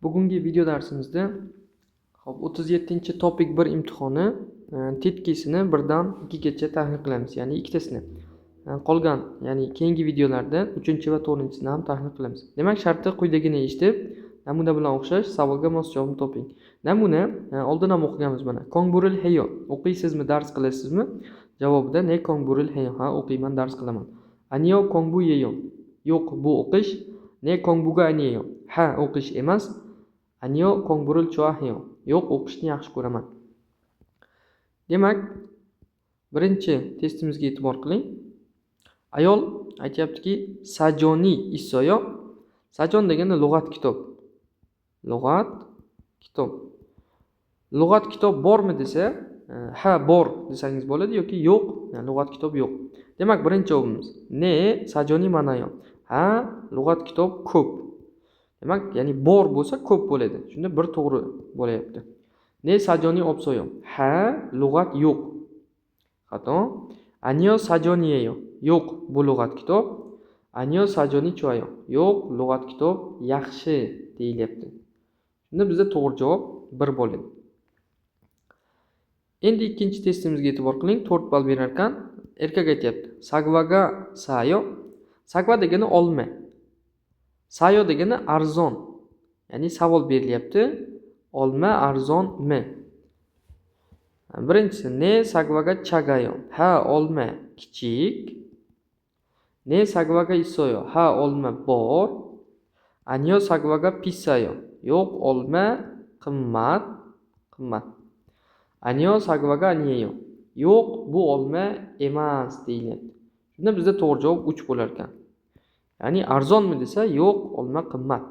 Bugungi video darsimizda 37 topik 1 imtihoni tetkisini 1 dan 2 gacha tahlil qilamiz, ya'ni ikkitasini. Qolgan, ya'ni keyingi videolarda 3 va 4-sini ham tahlil qilamiz. Demak, sharti quyidagini eshitib, namuna bilan o'xshash savolga mos javobni toping. Namuna oldin ham o'qiganmiz mana. Kongburil heyo. O'qiysizmi, dars qilasizmi? Javobida ne kongburil heyo. Ha, o'qiyman, dars qilaman. Aniyo kongbu yeyo. Yo'q, bu o'qish. Ne kongbuga aniyo. Ha, o'qish emas. Aniyo kongburil choahiyo. Yo'q, o'qishni yaxshi ko'raman. Demak, birinchi testimizga e'tibor qiling. Ayol aytayaptiki, sajoni isoyo. Sajon degani lug'at kitob. Lug'at kitob. Lug'at kitob bormi desa, ha bor desangiz bo'ladi yoki yo'q, lug'at kitob yo'q. Demak, birinchi javobimiz ne sajoni ma'nayo. Ha, lug'at kitob ko'p. Demak, ya'ni bor bo'lsa ko'p bo'ladi. Shunda bir to'g'ri bo'layapti. Ne sajoni opsoyo. Ha, lug'at yo'q. Xato. Aniyo sajoniyeyo. Yo'q, bu lug'at kitob. Aniyo sajoni choayo. Yo'q, lug'at kitob yaxshi deyilyapti. Shunda bizda to'g'ri javob 1 bo'ladi. Endi ikkinchi testimizga e'tibor qiling. 4 ball berar ekan. Erkak aytayapti. Sagvaga sayo. Sagva degani olma. Sayo degani arzon. Ya'ni savol berilyapti. Olma arzonmi? Birinchisi ne sagvaga chagayo. Ha, olma kichik. Ne sagvaga isoyo. Ha, olma bor. Anyo sagvaga pisayo. Yo'q, olma qimmat. Anyo sagvaga aniyo. Yo'q, bu olma emas deyilyapti. Shunda bizda to'g'ri javob 3 bo'lar ekan. Ya'ni arzonmi desa, yo'q, olma qimmat.